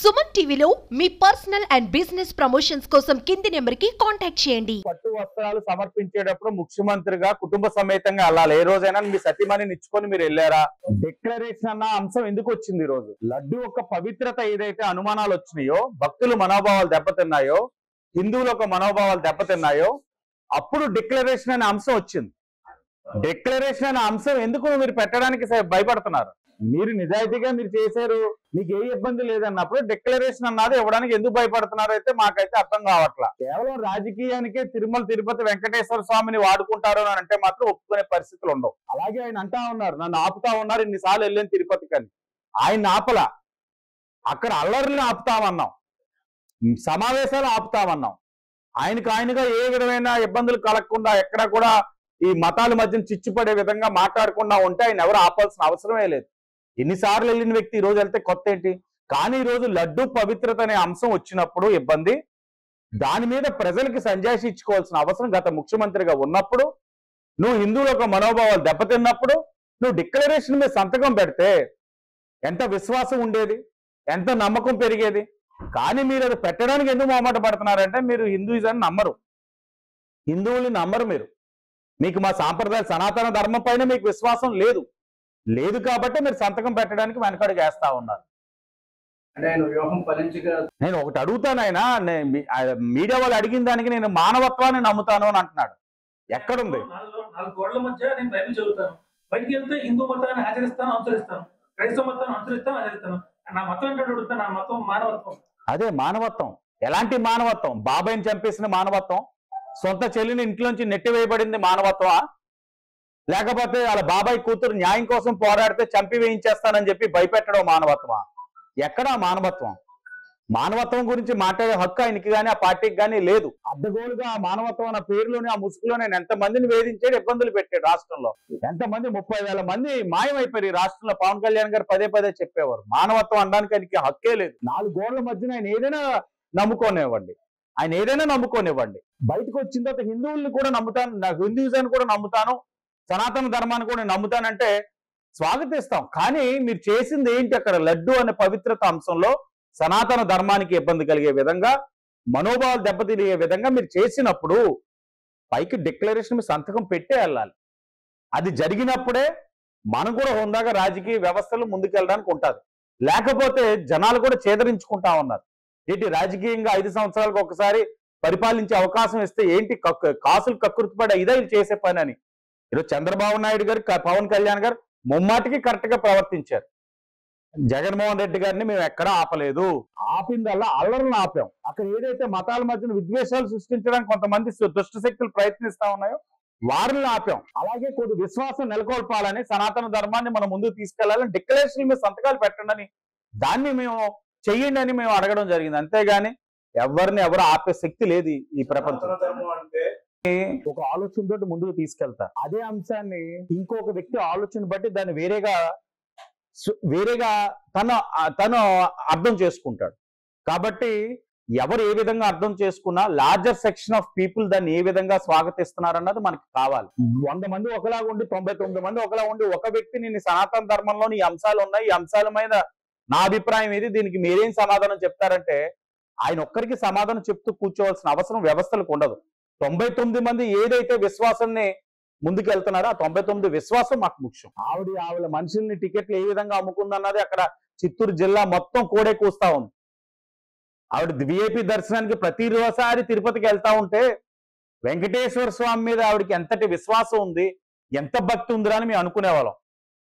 సుమన్ టీవీలో మీ personal and business promotions కోసం కింది నెంబర్కి కాంటాక్ట్ చేయండి. పట్టు వస్త్రాలు సమర్పించేటప్పుడు ముఖ్యమంత్రిగా కుటుంబ సమేతంగా వెళ్ళాలి. ఏ రోజైనా మీ సతీమణిని ఇచ్చుకొని మీరు వెళ్ళారా? డిక్లరేషన్ అన్న అంశం ఎందుకు వచ్చింది? ఈ రోజు లడ్డు యొక్క పవిత్రత ఏదైతే అనుమానాలు వచ్చినాయో, భక్తుల మనోభావాలు దెబ్బతిన్నాయో, హిందువుల యొక్క మనోభావాలు దెబ్బతిన్నాయో, అప్పుడు డిక్లరేషన్ అనే అంశం వచ్చింది. డిక్లరేషన్ అనే అంశం ఎందుకు మీరు పెట్టడానికి భయపడుతున్నారు? మీరు నిజాయితీగా మీరు చేశారు, మీకు ఏ ఇబ్బంది లేదన్నప్పుడు డిక్లరేషన్ అన్నది ఇవ్వడానికి ఎందుకు భయపడుతున్నారు అయితే మాకైతే అర్థం కావట్లా. కేవలం రాజకీయానికే తిరుమల తిరుపతి వెంకటేశ్వర స్వామిని వాడుకుంటారు అని అంటే మాత్రం ఒప్పుకునే పరిస్థితులు ఉండవు. అలాగే ఆయన అంటా ఉన్నారు, నన్ను ఆపుతా ఉన్నారు ఇన్నిసార్లు వెళ్ళాను తిరుపతికి అని. ఆయన ఆపలా. అక్కడ అల్లర్లను ఆపుతామన్నాం, సమావేశాలు ఆపుతామన్నాం. ఆయనగా ఏ విధమైన ఇబ్బందులు కలగకుండా, ఎక్కడ కూడా ఈ మతాల మధ్య చిచ్చుపడే విధంగా మాట్లాడకుండా ఉంటే ఆయన ఎవరు ఆపాల్సిన అవసరమే లేదు. ఎన్నిసార్లు వెళ్ళిన వ్యక్తి ఈ రోజు వెళ్తే కొత్త ఏంటి? కానీ ఈ రోజు లడ్డు పవిత్రత అనే అంశం వచ్చినప్పుడు ఇబ్బంది, దాని మీద ప్రజలకి సంజాయిషి ఇచ్చుకోవాల్సిన అవసరం గత ముఖ్యమంత్రిగా ఉన్నప్పుడు, నువ్వు హిందువుల యొక్క మనోభావాలు దెబ్బతిన్నప్పుడు నువ్వు డిక్లరేషన్ మీద సంతకం పెడితే ఎంత విశ్వాసం ఉండేది, ఎంత నమ్మకం పెరిగేది. కానీ మీరు అది పెట్టడానికి ఎందుకు మొహమాట పడుతున్నారంటే మీరు హిందూయిజాన్ని నమ్మరు, హిందువుల్ని నమ్మరు. మీకు మా సాంప్రదాయ సనాతన ధర్మం పైన మీకు విశ్వాసం లేదు కాబట్టి మీరు సంతకం పెట్టడానికి వెనకడుగు వేస్తా ఉన్నారు. నేను ఒకటి అడుగుతాను, ఆయన మీడియా వాళ్ళు అడిగిన దానికి నేను మానవత్వాన్ని నమ్ముతాను అని అంటున్నాడు. ఎక్కడుంది? హిందూ మతాన్ని ఆచరిస్తాను, అనుసరిస్తాను, క్రైస్తవ మతాన్ని అనుసరిస్తాను, ఆచరిస్తాను. నా మతం ఏంటో అడుగుతాను. నా మతం మానవత్వం. అదే మానవత్వం. ఎలాంటి మానవత్వం? బాబాయిని చంపేసిన మానవత్వం, సొంత చెల్లిని ఇంట్లోంచి నెట్టివేయబడింది మానవత్వమా? లేకపోతే వాళ్ళ బాబాయ్ కూతురు న్యాయం కోసం పోరాడితే చంపి వేయించేస్తానని చెప్పి భయపెట్టడం మానవత్వమా? ఎక్కడా మానవత్వం? మానవత్వం గురించి మాట్లాడే హక్కు ఆయనకి కానీ ఆ పార్టీకి కానీ లేదు. అడ్డగోలుగా ఆ మానవత్వం అన్న పేరులోనే, ఆ ముసుగులోనే ఎంతమందిని వేధించాడు, ఇబ్బందులు పెట్టాడు రాష్ట్రంలో. ఎంతమంది 30,000 మంది మాయమైపోయారు ఈ రాష్ట్రంలో. పవన్ కళ్యాణ్ గారు పదే చెప్పేవారు మానవత్వం అనడానికి ఆయనకి హక్కే లేదు. 4 గోడల మధ్యన ఆయన ఏదైనా నమ్ముకోనివ్వండి, బయటకు వచ్చిన తర్వాత హిందువుల్ని కూడా నమ్ముతాను, నాకు హిందూయిజాన్ని కూడా నమ్ముతాను, సనాతన ధర్మాన్ని కూడా నమ్ముతానంటే స్వాగతిస్తాం. కానీ మీరు చేసింది ఏంటి? అక్కడ లడ్డు అనే పవిత్రత అంశంలో సనాతన ధర్మానికి ఇబ్బంది కలిగే విధంగా, మనోభావాలు దెబ్బతినే విధంగా మీరు చేసినప్పుడు పైకి డిక్లరేషన్ మీద సంతకం పెట్టే వెళ్ళాలి. అది జరిగినప్పుడే మనం కూడా హుందాగా రాజకీయ వ్యవస్థలు ముందుకెళ్ళడానికి ఉంటుంది. లేకపోతే జనాలు కూడా చేదరించుకుంటా ఉన్నారు. ఏంటి రాజకీయంగా 5 సంవత్సరాలకు ఒకసారి పరిపాలించే అవకాశం ఇస్తే ఏంటి కాసులు కక్కుర్తిపడే ఇదే చేసే పని అని. ఈరోజు చంద్రబాబు నాయుడు గారు, పవన్ కళ్యాణ్ గారు ముమ్మాటికి కరెక్ట్ గా ప్రవర్తించారు. జగన్మోహన్ రెడ్డి గారిని మేము ఎక్కడా ఆపలేదు. ఆపిందల్లా అల్లర్లను ఆపాం. అక్కడ ఏదైతే మతాల మధ్యన విద్వేషాలు సృష్టించడానికి కొంతమంది దుష్ట శక్తులు ప్రయత్నిస్తా ఉన్నాయో వారిని ఆపాం. అలాగే కొద్ది విశ్వాసం నెలకొల్పాలని, సనాతన ధర్మాన్ని మనం ముందుకు తీసుకెళ్లాలని డిక్లరేషన్ మీద సంతకాలు పెట్టండి, దాన్ని మేము చెయ్యండి అని మేము అడగడం జరిగింది. అంతేగాని ఎవరు ఆపే శక్తి లేదు ఈ ప్రపంచంలో. ఒక ఆలోచనతో ముందుకు తీసుకెళ్తారు. అదే అంశాన్ని ఇంకొక వ్యక్తి ఆలోచన బట్టి దాన్ని వేరేగా తను అర్థం చేసుకుంటాడు. కాబట్టి ఎవరు ఏ విధంగా అర్థం చేసుకున్నా లార్జర్ సెక్షన్ ఆఫ్ పీపుల్ దాన్ని ఏ విధంగా స్వాగతిస్తున్నారు అన్నది మనకి కావాలి. 100 మంది ఒకలాగా ఉండి 99 మంది ఒకలా ఉండి ఒక వ్యక్తి నేను సనాతన ధర్మంలోని ఈ అంశాలు ఉన్నాయి, ఈ అంశాల మీద నా అభిప్రాయం ఇది, దీనికి మీరేం సమాధానం చెప్తారంటే ఆయన ఒక్కరికి సమాధానం చెప్తూ కూర్చోవలసిన అవసరం వ్యవస్థలకు ఉండదు. 99 మంది ఏదైతే విశ్వాసాన్ని ముందుకెళ్తున్నారో ఆ 99 విశ్వాసం మాకు ముఖ్యం. ఆవిడ మనుషుల్ని టికెట్లు ఏ విధంగా అమ్ముకుందన్నది అక్కడ చిత్తూరు జిల్లా మొత్తం కోడే కూస్తా ఉంది. ఆవిడ విఐపి దర్శనానికి ప్రతిసారి తిరుపతికి వెళ్తా ఉంటే వెంకటేశ్వర స్వామి మీద ఆవిడకి ఎంతటి విశ్వాసం ఉంది, ఎంత భక్తి ఉందిరా అని మేము అనుకునేవాళ్ళం.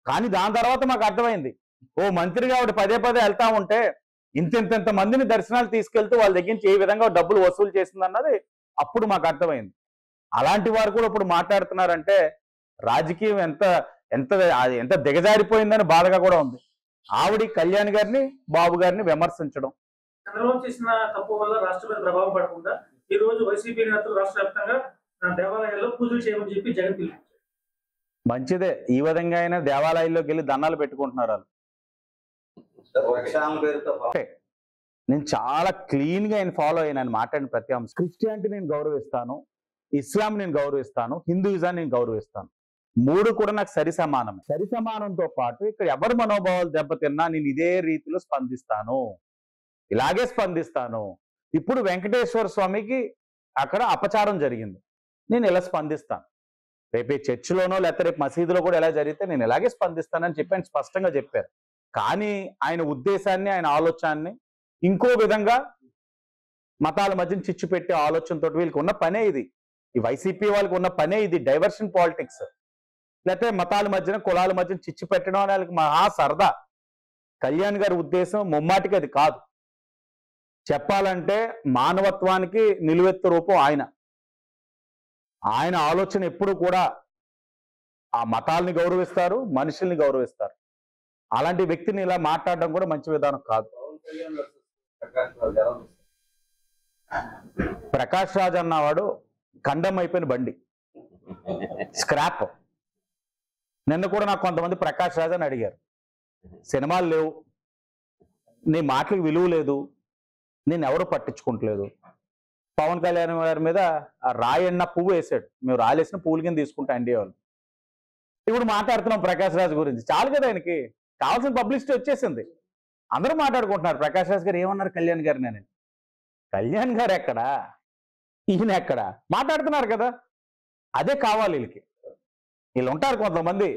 కానీ దాని తర్వాత మాకు అర్థమైంది, ఓ మంత్రిగా ఆవిడ పదే వెళ్తా ఉంటే ఇంత మందిని దర్శనాలు తీసుకెళ్తూ వాళ్ళ దగ్గర నుంచి ఏ విధంగా డబ్బులు వసూలు చేసిందన్నది అప్పుడు మాకు అర్థమైంది. అలాంటి వారు కూడా ఇప్పుడు మాట్లాడుతున్నారంటే రాజకీయం ఎంత దిగజారిపోయిందని బాధగా కూడా ఉంది. ఆవిడ కళ్యాణ్ గారిని, బాబు గారిని విమర్శించడం, చంద్రబాబు చేసిన తప్పు వల్ల రాష్ట్రం మీద ప్రభావం పడకుండా ఈ రోజు వైసీపీ నేతలు రాష్ట్ర వ్యాప్తంగా దేవాలయాల్లో పూజలు చేయమని చెప్పి జగన్ పిలుపునిచ్చారు. మంచిదే. ఈ విధంగా అయినా దేవాలయాల్లోకి వెళ్ళి దండాలు పెట్టుకుంటున్నారు వాళ్ళు. నేను చాలా క్లీన్ గా ఆయన ఫాలో అయినా మాట్లాడిన ప్రతి అంశం. క్రిస్టియానిటీ నేను గౌరవిస్తాను, ఇస్లాం నేను గౌరవిస్తాను, హిందూయిజాన్ని నేను గౌరవిస్తాను. 3 కూడా నాకు సరిసమానంతో పాటు ఇక్కడ ఎవరి మనోభావాలు దెబ్బతిన్నా నేను ఇదే రీతిలో స్పందిస్తాను. ఇలాగే స్పందిస్తాను. ఇప్పుడు వెంకటేశ్వర స్వామికి అక్కడ అపచారం జరిగింది, నేను ఇలా స్పందిస్తాను. రేపు చర్చిలోనో లేకపోతే రేపు మసీదులో కూడా ఎలా జరిగితే నేను ఇలాగే స్పందిస్తానని చెప్పి ఆయన స్పష్టంగా చెప్పారు. కానీ ఆయన ఉద్దేశాన్ని, ఆయన ఆలోచనని ఇంకో విధంగా మతాల మధ్యన చిచ్చు పెట్టే ఆలోచనతో వీళ్ళకి ఉన్న పనే ఇది. ఈ వైసీపీ వాళ్ళకి ఉన్న పనే ఇది, డైవర్షన్ పాలిటిక్స్. లేకపోతే మతాల మధ్యన, కులాల మధ్యన చిచ్చు పెట్టడం అని వాళ్ళకి మహా సరదా. కళ్యాణ్ గారి ఉద్దేశం ముమ్మాటికి అది కాదు. చెప్పాలంటే మానవత్వానికి నిలువెత్తు రూపం ఆయన. ఆయన ఆలోచన ఎప్పుడు కూడా ఆ మతాల్ని గౌరవిస్తారు, మనుషుల్ని గౌరవిస్తారు. అలాంటి వ్యక్తిని ఇలా మాట్లాడడం కూడా మంచి విధానం కాదు. ప్రకాష్ రాజ్ అన్నవాడు ఖండం అయిపోయిన బండి, స్క్రాప్. నిన్న కూడా నాకు కొంతమంది ప్రకాష్ రాజ్ అని అడిగారు, సినిమాలు లేవు, నీ మాటలకు విలువ లేదు, నేను ఎవరు పట్టించుకుంటలేదు. పవన్ కళ్యాణ్ గారి మీద ఆ రాయన్న పువ్వు వేసాడు, మేము రాలేసిన పువ్వుల కింద తీసుకుంటా ఎన్డీఏ వాళ్ళు. ఇప్పుడు మాట్లాడుతున్నాం ప్రకాష్ రాజ్ గురించి, చాలు కదా, ఆయనకి కావాల్సిన పబ్లిసిటీ వచ్చేసింది, అందరూ మాట్లాడుకుంటున్నారు. ప్రకాష్ రాజ్ గారు ఏమన్నారు కళ్యాణ్ గారు, నేను కళ్యాణ్ గారు ఎక్కడా, ఈయన ఎక్కడా మాట్లాడుతున్నారు కదా, అదే కావాలి వీళ్ళకి. వీళ్ళు ఉంటారు కొంతమంది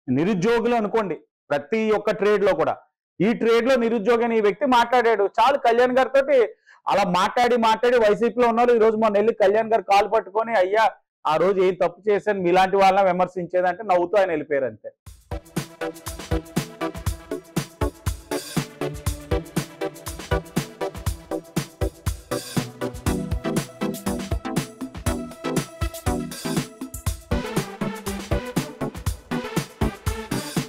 నిరుద్యోగులు అనుకోండి, ప్రతి ఒక్క ట్రేడ్ లో కూడా. ఈ ట్రేడ్ లో నిరుద్యోగి అని ఈ వ్యక్తి మాట్లాడాడు, చాలు కళ్యాణ్ గారితో అలా మాట్లాడి వైసీపీలో ఉన్నారు. ఈ రోజు మొన్న వెళ్ళి కళ్యాణ్ గారు కాలు పట్టుకొని, అయ్యా ఆ రోజు ఏం తప్పు చేశాను మీలాంటి వాళ్ళని విమర్శించేదంటే నవ్వుతూ ఆయన వెళ్ళిపోయారు అంతే.